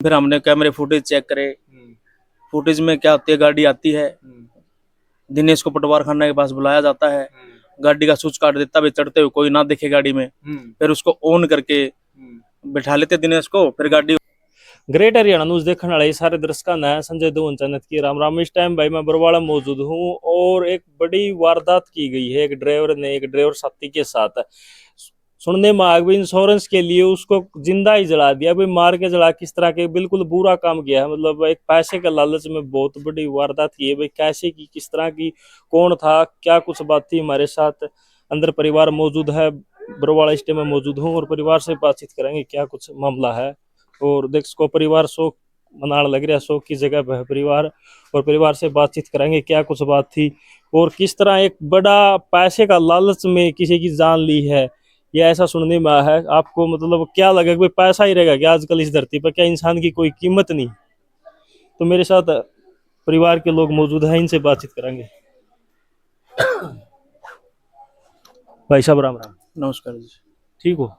फिर हमने कैमरे फुटेज चेक करे। फुटेज में क्या होती है, गाड़ी आती है, दिनेश को पटवार खाना के पास बुलाया जाता है, गाड़ी का स्विच काट देता है, चढ़ते हुए कोई ना देखे गाड़ी में, फिर उसको ऑन करके बिठा लेते दिनेश को, फिर गाड़ी। ग्रेट हरियाणा न्यूज देखने वाले सारे दर्शकों ने संजय दोन चन्नत की राम राम। इस टाइम भाई मैं बरवाड़ा मौजूद हूँ और एक बड़ी वारदात की गई है एक ड्राइवर साथी के साथ। सुनने में आ गई इंश्योरेंस के लिए उसको जिंदा ही जला दिया, भाई मार के जला, किस तरह के बिल्कुल बुरा काम किया है। मतलब एक पैसे के लालच में बहुत बड़ी वारदात की है। भाई कैसे की, किस तरह की, कौन था, क्या कुछ बात थी। हमारे साथ अंदर परिवार मौजूद है, बरवाड़ा स्टेशन में मौजूद हूँ और परिवार से बातचीत करेंगे क्या कुछ मामला है। और देख को परिवार शोक मनाने लग रहा है, शोक की जगह पर है परिवार, और परिवार से बातचीत करेंगे क्या कुछ बात थी और किस तरह एक बड़ा पैसे का लालच में किसी की जान ली है। ये ऐसा सुनने में आया है। आपको मतलब क्या लगा कि पैसा ही रहेगा क्या आजकल इस धरती पर, क्या इंसान की कोई कीमत नहीं। तो मेरे साथ परिवार के लोग मौजूद हैं, इनसे बातचीत करेंगे। भाई साहब राम राम। नमस्कार जी। ठीक हो?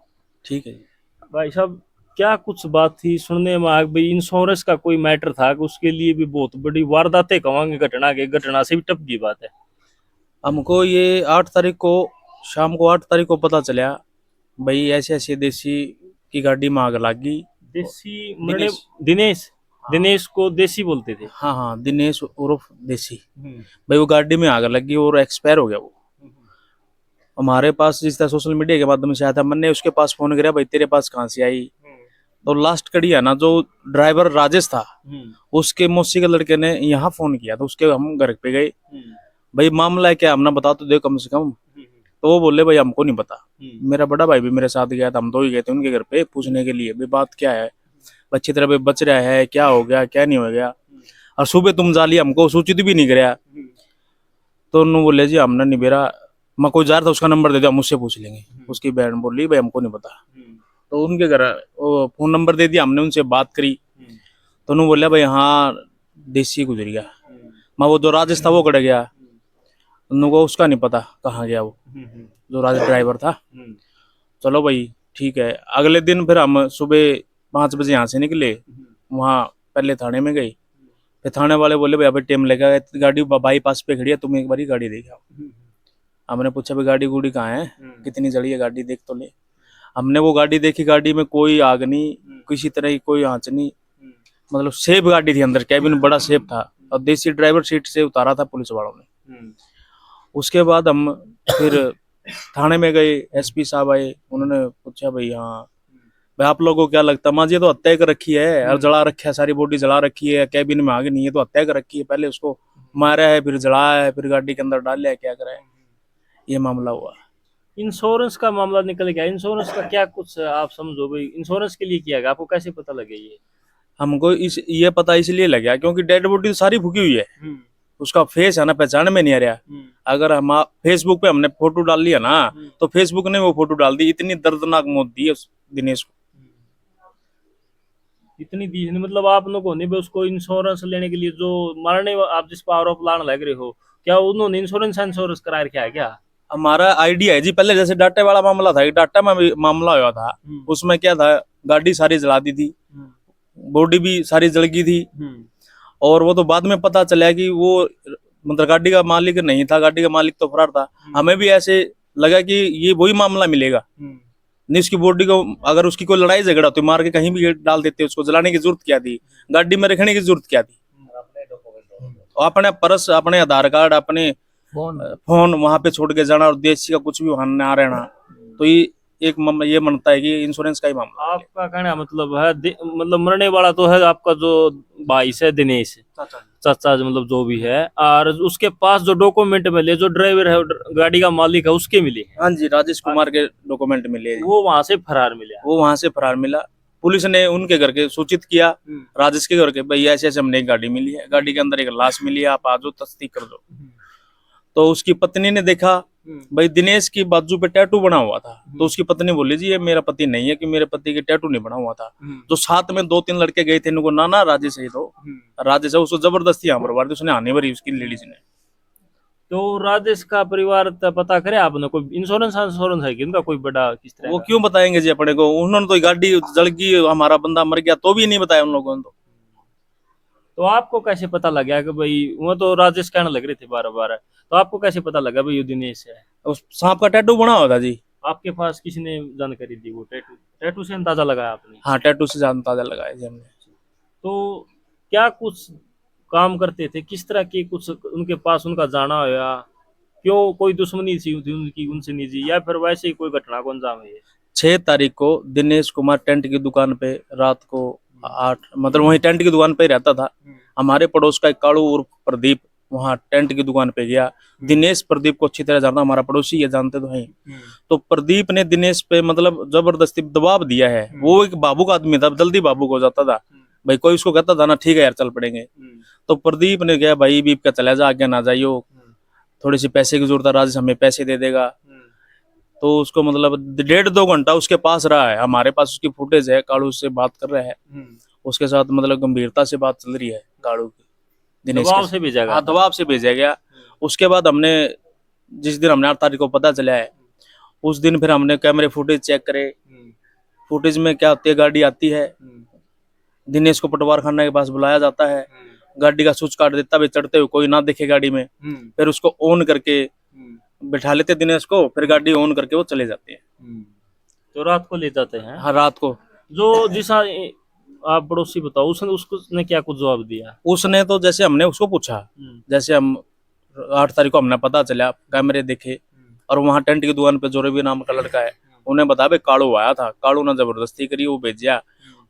ठीक है जी। भाई साहब क्या कुछ बात थी, सुनने में आ भाई इंश्योरेंस का कोई मैटर था कि उसके लिए भी बहुत बड़ी वारदातें कहेंगे, घटना से भी टप की बात है। हमको ये 8 तारीख को शाम को 8 तारीख को पता चला, भाई ऐसे ऐसे देसी की गाड़ी में आग लग गई। देसी मरने दिनेश। दिनेश दिनेश को देसी बोलते थे। हाँ हाँ, दिनेश उर्फ देसी। भाई वो गाड़ी में आग लगी और एक्सपायर हो गया वो। हमारे पास जिस तरह सोशल मीडिया के माध्यम से आया था, मैंने उसके पास फोन किया, भाई तेरे पास कहाँ से आई। तो लास्ट कड़ी है ना, जो ड्राइवर राजेश था, उसके मौसी के लड़के ने यहाँ फोन किया, तो उसके हम घर पे गए। भाई मामला है क्या, हमने बता तो दे कम से कम। तो वो बोले भाई हमको नहीं पता। मेरा बड़ा भाई भी मेरे साथ गया था, हम दो ही गए थे उनके घर पे पूछने के लिए, भाई बात क्या है, अच्छी तरह बच रहा है, क्या हो गया क्या नहीं हो गया। और सुबह तुम जाली हमको सूचित भी नहीं कराया। तो उन्होंने बोले जी हमने नहीं बेरा, मैं कोई जा रहा था उसका नंबर दे दिया, हम उससे पूछ लेंगे। उसकी बहन बोली भाई हमको नहीं पता। तो उनके घर वो फोन नंबर दे दिया, हमने उनसे बात करी। तो उन्होंने बोला भाई हाँ देसी गुजर गया। मैं वो जो राजेश था वो कट गया, उनको उसका नहीं पता कहाँ गया वो जो राजेश ड्राइवर था। चलो भाई ठीक है। अगले दिन फिर हम सुबह 5 बजे यहाँ से निकले, वहाँ पहले थाने में गए। फिर थाने वाले बोले भाई अभी टाइम लगेगा, गाड़ी बाईपास पे खड़ी है, तुम एक बार गाड़ी देखा। हमने पूछा भाई गाड़ी गुड़ी कहाँ है, कितनी जड़ी है गाड़ी, देख तो ले। हमने वो गाड़ी देखी, गाड़ी में कोई आग नहीं, किसी तरह की कोई आंच नहीं, मतलब सेफ गाड़ी थी, अंदर कैबिन बड़ा सेफ था और देसी ड्राइवर सीट से उतारा था पुलिस वालों ने। उसके बाद हम फिर थाने में गए, एसपी साहब आए, उन्होंने पूछा भाई हाँ भाई आप लोगों को क्या लगता, माँ जी तो हत्या कर रखी है और जला रखा है, सारी बॉडी जला रखी है, कैबिन में आग नहीं है तो हत्या कर रखी है, पहले उसको मारा है फिर जलाया है फिर गाड़ी के अंदर डाल लिया, क्या करा है। ये मामला हुआ। इंश्योरेंस का मामला निकल गया। इंश्योरेंस का क्या कुछ आप समझो भाई, इंश्योरेंस के लिए किया गया, आपको कैसे पता लगे ये? हमको ये पता इसलिए लगा क्योंकि डेड बॉडी तो सारी फूकी हुई है, उसका फेस है ना पहचान में नहीं आ रहा। अगर हम फेसबुक पे हमने फोटो डाल लिया ना, तो फेसबुक ने वो फोटो डाल दी। इतनी दर्दनाक मौत दी है उस दिनेश को। इतनी दी मतलब आप लोगों ने भी उसको इंश्योरेंस लेने के लिए जो मरने आप जिस पर आरोप लाने लग रहे हो, क्या उन्होंने इंश्योरेंस करा रखा है क्या? हमारा आइडिया है जी, पहले जैसे डाटा वाला मामला था, डाटा में मामला हुआ था, उसमें क्या था, गाड़ी सारी जला दी थी, बॉडी भी सारी जल गई थी। और वो तो बाद में पता चला कि वो मतलब गाड़ी का मालिक नहीं था, गाड़ी का मालिक तो फरार था। हमें भी ऐसे लगा कि ये वही मामला मिलेगा, नहीं उसकी बॉडी को अगर उसकी कोई लड़ाई झगड़ा तो मार के कहीं भी डाल देते, उसको जलाने की जरूरत क्या थी, गाड़ी में रखने की जरूरत क्या थी। अपने पर्स, अपने आधार कार्ड, अपने फोन वहां पे छोड़ के जाना और देशी का कुछ भी वहां ना रहना, तो ये एक ये मानता है कि इंश्योरेंस का ही मामला। आपका कहना मतलब है मतलब मरने वाला तो है आपका जो भाई से दिनेश चाचा मतलब जो भी है, और उसके पास जो डॉक्यूमेंट मिले, जो ड्राइवर है गाड़ी का मालिक है उसके मिले। हाँ जी, राजेश कुमार के डॉक्यूमेंट मिले, वो वहां से फरार मिला। वो वहां से फरार मिला। पुलिस ने उनके घर के सूचित किया, राजेश के घर के, भाई ऐसे ऐसे हमने एक गाड़ी मिली है, गाड़ी के अंदर एक लाश मिली है, आप आ जाओ तस्दीक कर दो। तो उसकी पत्नी ने देखा, भाई दिनेश की बाजू पे टैटू बना हुआ था, तो उसकी पत्नी बोली जी ये मेरा पति नहीं है, कि मेरे पति के टैटू नहीं बना हुआ था। तो साथ में 2-3 लड़के गए थे, इनको ना राजेश है, तो राजेश है, उसको जबरदस्ती यहाँ पर उसने आने भरी उसकी लेडीज ने। तो राजेश का परिवार पता करे आपने, कोई इंश्योरेंस है कि उनका कोई बड़ा किस तरह वो का? क्यों बताएंगे जी अपने को, उन्होंने तो गाड़ी जल गई, हमारा बंदा मर गया तो भी नहीं बताया उन लोगों ने। तो आपको कैसे पता लगा कि भाई, वो तो राजेश कहने लग रहे थे बार बार, तो आपको कैसे पता लगा भाई ये दिनेश है? उस सांप का टैटू बना हुआ था जी। आपके पास किसने जानकारी दी? वो टैटू टैटू से अंदाजा लगाया आपने? हाँ, टैटू से जान ताजा लगाया जी हमने। तो क्या कुछ काम करते थे, किस तरह की कुछ उनके पास उनका जाना होया, क्यों कोई दुश्मनी थी उनकी उनसे निजी, या फिर वैसे ही कोई घटना को अंजाम है? 6 तारीख को दिनेश कुमार टेंट की दुकान पे रात को 8, मतलब वहीं टेंट की दुकान पे ही रहता था। हमारे पड़ोस का एक कालू और प्रदीप वहाँ टेंट की दुकान पे गया। दिनेश प्रदीप को अच्छी तरह जानता, हमारा पड़ोसी ये जानते तो हैं। तो प्रदीप ने दिनेश पे मतलब जबरदस्ती दबाव दिया है। वो एक बाबू का आदमी था, जल्दी बाबू को जाता था भाई, कोई उसको कहता था ना ठीक है यार चल पड़ेंगे, तो प्रदीप ने कहा भाई बीप का चला जा, आगे ना जाइयो, थोड़ी सी पैसे की जरूरत है, राजेश हमें पैसे दे देगा। तो उसको मतलब 1.5-2 घंटा उसके पास रहा है, हमारे पास उसकी फुटेज है, कालू से बात कर रहा है, उसके साथ मतलब गंभीरता से बात चल रही है कालू की। दिनेश दबाव से भेजा गया? हाँ, दबाव से भेजा गया। उसके बाद हमने जिस दिन हमने 8 तारीख को पता चला है, उस दिन फिर हमने कैमरे फुटेज चेक करे। फुटेज में क्या होती है, गाड़ी आती है, दिनेश को पटवार खाना के पास बुलाया जाता है, गाड़ी का स्विच काट देता है चढ़ते हुए, कोई ना दिखे गाड़ी में, फिर उसको ऑन करके बैठा लेते दिनेश को, फिर गाड़ी ऑन करके वो चले जाते हैं। तो रात को ले जाते हैं? हाँ, रात को। जो जिस आप पड़ोसी बताओ, उसने क्या कुछ जवाब दिया? उसने तो जैसे हमने उसको पूछा, जैसे हम 8 तारीख को हमने पता चला, कैमरे देखे, और वहाँ टेंट की दुकान पे जो रवि नाम का लड़का है, उन्हें बताया भाई कालू आया था, कालू ने जबरदस्ती करी, वो भेजा,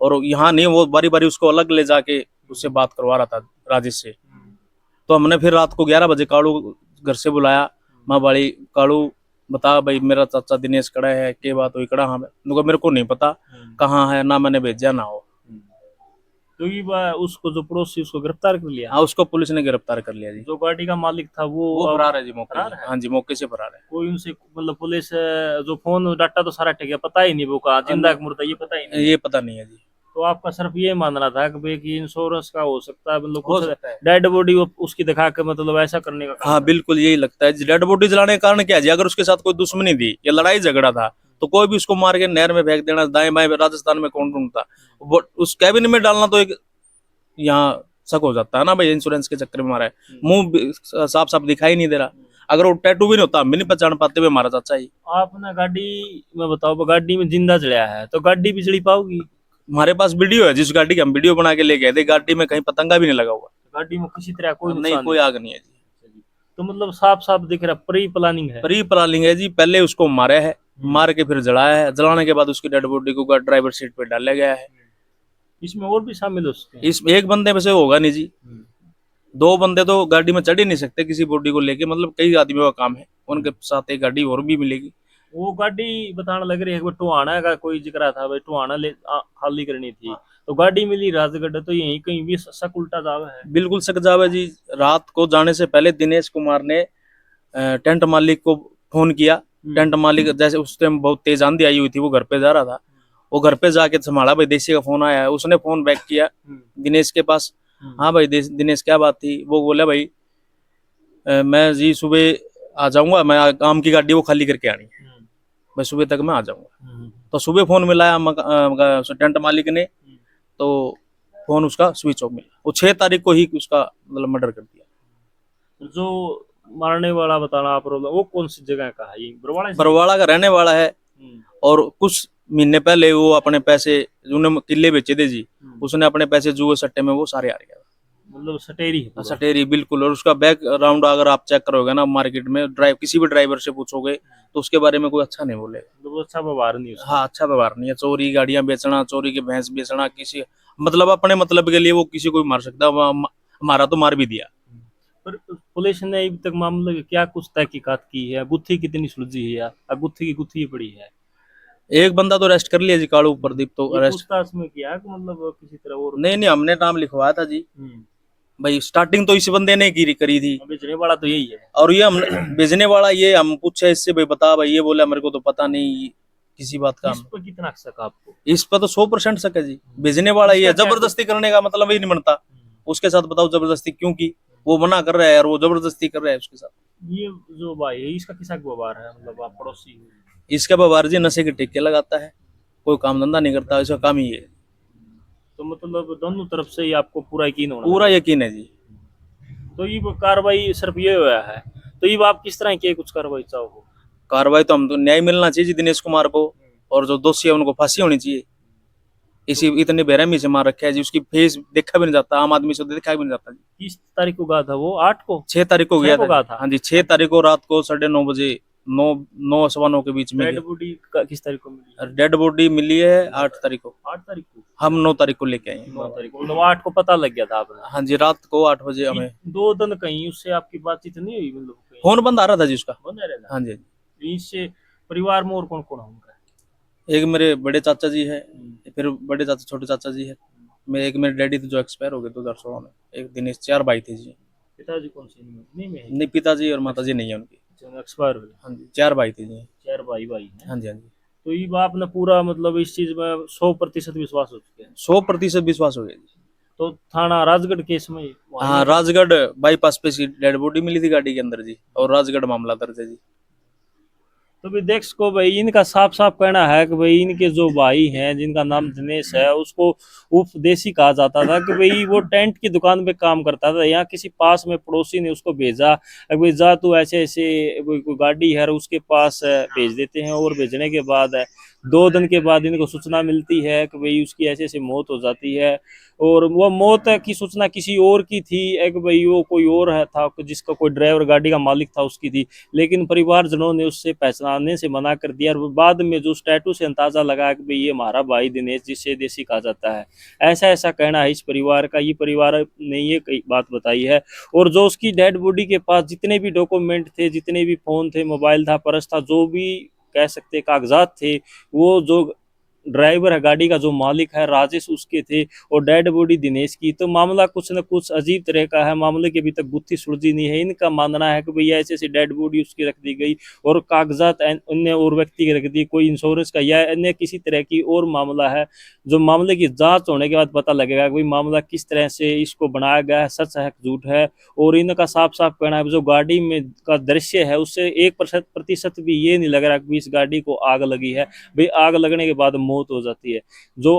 और यहाँ नहीं, वो बारी बारी उसको अलग ले जाके उससे बात करवा रहा था राजेश से। तो हमने फिर रात को 11 बजे कालू घर से बुलाया, माँ बाड़ी कालू बता भाई मेरा चाचा दिनेश कड़ा है, के बात हुई कड़ा? हाँ, मेरे को नहीं पता कहाँ है, ना मैंने भेजा ना हो। तो ये उसको जो पड़ोसी, उसको गिरफ्तार कर लिया? हाँ, उसको पुलिस ने गिरफ्तार कर लिया जी। जो गाड़ी का मालिक था वो फरार है जी, मौके फरार से। है? हाँ जी, मौके से फरार है। कोई उनसे मतलब पुलिस जो फोन डाटा तो सारा ठेका, पता ही नहीं वो कहा जिंदा है मुर्दा, ये पता ही नहीं? ये पता नहीं है जी। तो आपका सिर्फ ये मानना था कि भाई कि इंश्योरेंस का हो सकता है, मतलब हो कुछ सकता है। डेड बॉडी उसकी दिखा के मतलब ऐसा करने का हाँ, बिल्कुल यही लगता है। डेड बॉडी जलाने का कारण क्या है जी? अगर उसके साथ कोई दुश्मनी थी या लड़ाई झगड़ा था, तो कोई भी उसको मार के नहर में फेंक देना, दाएं बाएं राजस्थान में कौन ढूंढता, वो उस कैबिन में डालना तो एक यहाँ शक हो जाता है ना भाई, इंश्योरेंस के चक्कर में मारा है, मुंह साफ साफ दिखाई नहीं दे रहा। अगर वो टैटू भी नहीं होता, हम भी नहीं पहचान पाते हुए हमारा चाचा ही। आपने गाड़ी में बताओ, गाड़ी में जिंदा जलाया है तो गाड़ी भी जली पाओगी? हमारे पास वीडियो है जिस गाड़ी की हम वीडियो बना के ले गए थे, गाड़ी में कहीं पतंगा भी नहीं लगा हुआ, गाड़ी में किसी तरह कोई नहीं, नुकसान कोई आग नहीं है जी। तो मतलब साफ साफ दिख रहा प्री प्लानिंग है? प्री प्लानिंग है जी। पहले उसको मारा है, मार के फिर जलाया है, जलाने के बाद उसकी डेड बॉडी को ड्राइवर सीट पे डाला गया है। इसमें और भी शामिल हो सकते हैं? इस एक बंदे में से होगा नहीं जी, 2 बंदे तो गाड़ी में चढ़ ही नहीं सकते किसी बॉडी को लेके, मतलब कई आदमियों का काम है, उनके साथ एक गाड़ी और भी मिलेगी। वो गाड़ी बताने लग रही है कि टुहाना का कोई जिक्र था भाई, टुहाना खाली करनी थी, तो गाड़ी मिली राजगढ़, तो यही कहीं भी शक उल्टा जावा है? बिल्कुल शक जावे जी। रात को जाने से पहले दिनेश कुमार ने टेंट मालिक को फोन किया। टेंट मालिक जैसे उस टाइम बहुत तेज आंधी आई हुई थी, वो घर पे जा रहा था, वो घर पे जाके संभाला भाई देसी का फोन आया है, उसने फोन बैक किया दिनेश के पास। हाँ भाई दिनेश क्या बात थी? वो बोला भाई मैं जी सुबह आ जाऊंगा, मैं आम की गाड़ी वो खाली करके आनी है, भाई सुबह तक मैं आ जाऊंगा। तो सुबह फोन मिलाया टेंट मालिक ने, तो फोन उसका स्विच ऑफ मिला। वो 6 तारीख को ही उसका मतलब मर्डर कर दिया। जो मारने वाला बताना आप वो कौन सी जगह का है? ये बरवाड़ा का रहने वाला है, और कुछ महीने पहले वो अपने पैसे उन्होंने किले बेचे थे जी, उसने अपने पैसे जुए सट्टे में वो सारे हार गया, मतलब सटेरी है? सटेरी बिल्कुल। और उसका बैकग्राउंड अगर आप चेक करोगे ना मार्केट में, किसी भी ड्राइवर से पूछोगे तो उसके बारे में कोई अच्छा नहीं बोलेगा, मतलब अच्छा व्यवहार नहीं उसका। हाँ, अच्छा व्यवहार नहीं है। चोरी गाड़ियां बेचना, चोरी की भैंस बेचना, किसी मतलब अपने मतलब के लिए वो किसी को भी मार सकता है, हमारा तो मार भी दिया। पर पुलिस ने अभी तक मामले की क्या कुछ तहकीकात की है? गुत्थी कितनी सुलझी है या गुत्थी की गुत्थी पड़ी है? एक बंदा तो अरेस्ट कर लिया जी, कालू प्रदीप तो अरेस्ट। पूछताछ में किया कि मतलब किसी तरह और? नहीं, हमने नाम लिखवाया था जी भाई, स्टार्टिंग तो इस बंदे ने करी थी। बेचने वाला तो यही है, और ये हम भेजने वाला, ये हम पूछे इससे भाई बता भाई, ये बोला मेरे को तो पता नहीं किसी बात का। इस पर कितना शक आपको? इस पर तो 100% शक है जी, भेजने वाला ये जबरदस्ती करने का मतलब ही नहीं बनता। उसके साथ बताओ जबरदस्ती क्यों की? वो मना कर रहा है और वो जबरदस्ती कर रहा है उसके साथ। ये जो भाई है इसका किसा व्यवहार है, मतलब आप पड़ोसी हो? इसका व्यवहार जी नशे के टिक्के लगाता है, कोई काम धंधा नहीं करता, इसका काम ही है। तो मतलब दोनों तरफ से ही आपको पूरा यकीन होना पूरा चाहिए। यकीन है जी। तो ये वो कार्रवाई सिर्फ ये हुआ है, तो ये आप किस तरह की कुछ कार्रवाई चाहो? कार्रवाई तो हम तो न्याय मिलना चाहिए जी दिनेश कुमार को, और जो दोषी है उनको फांसी होनी चाहिए। इसी इतनी बेरहमी से मार रखा है जी, उसकी फेस देखा भी नहीं जाता, आम आदमी से देखा भी नहीं जाता जी। 30 तारीख को गया था वो, 8 को? 6 तारीख को 6 गया को था। गया था। हाँ जी, 6 तारीख को रात को 9:30 बजे, 9 9 सवा 9 के बीच में डेड गया। बॉडी किस तारीख को मिली? और डेड बॉडी मिली है 8 तारीख को। 8 तारीख को? हम 9 तारीख को लेके आए 9 तारीख को, मतलब 8 को पता लग गया था आपने? हाँ जी, रात को 8 बजे ये हमें 2 दिन कहीं उससे आपकी बातचीत नहीं हुई, मतलब कहीं फोन बंद आ रहा था जी उसका। बंद है रहना? हाँ जी। इससे परिवार में और कौन कौन है उनका? एक मेरे बड़े चाचा जी है, फिर बड़े चाचा छोटे चाचा जी है, एक मेरे डैडी थे जो एक्सपायर हो गए 2016 में, एक दिनेश, 4 भाई थे जी। पिताजी कौन से नहीं में है? नहीं, पिताजी और माताजी नहीं है उनकी। एक्सपायर हुए? हाँ जी, 4 भाई थे जी। 4 भाई भाई हैं। हाँ जी, हाँ जी। तो ये बाप ने पूरा मतलब इस चीज में 100% विश्वास हो चुके हैं? 100% विश्वास हो गया जी। तो थाना राजगढ़ केस में हाँ, राजगढ़ बाईपास पे इसकी डेड बॉडी मिली थी गाड़ी के अंदर जी, और राजगढ़ मामला दर्ज है जी। तो भी देख सको भाई, इनका साफ साफ कहना है कि भाई इनके जो भाई हैं जिनका नाम दिनेश है, उसको उपदेशी कहा जाता था कि भाई वो टेंट की दुकान पे काम करता था। यहाँ किसी पास में पड़ोसी ने उसको भेजा कि भाई जा तू ऐसे ऐसे कोई गाड़ी है उसके पास भेज देते हैं, और भेजने के बाद 2 दिन के बाद इनको सूचना मिलती है कि भाई उसकी ऐसे ऐसे मौत हो जाती है। और वो मौत की सूचना किसी और की थी, एक भाई वो कोई और है था जिसका कोई ड्राइवर गाड़ी का मालिक था उसकी थी, लेकिन परिवारजनों ने उससे पहचानने से मना कर दिया। और बाद में जो स्टैटू से अंदाजा लगा कि भाई ये हमारा भाई दिनेश जिसे देसी कहा जाता है, ऐसा ऐसा कहना है इस परिवार का। ये परिवार ने ये बात बताई है। और जो उसकी डेड बॉडी के पास जितने भी डॉक्यूमेंट थे, जितने भी फोन थे, मोबाइल था, पर्स था, जो भी कह सकते कागजात थे, वो जो ड्राइवर है गाड़ी का, जो मालिक है राजेश, उसके थे, और डेड बॉडी दिनेश की। तो मामला कुछ न कुछ अजीब तरह का है। मामले की अभी तक गुत्थी सुलझी नहीं है। इनका मानना है कि भैया ऐसे ऐसे डेड बॉडी उसकी रख दी गई, और कागजात अन्य और व्यक्ति की रख दी, कोई इंश्योरेंस का या अन्य किसी तरह की और मामला है, जो मामले की जांच होने के बाद पता लगेगा कि मामला किस तरह से इसको बनाया गया है, सच है झूठ है। और इनका साफ साफ कहना है जो गाड़ी में का दृश्य है उससे 1% भी ये नहीं लग रहा कि इस गाड़ी को आग लगी है। भाई आग लगने के बाद मौत हो जाती है। जो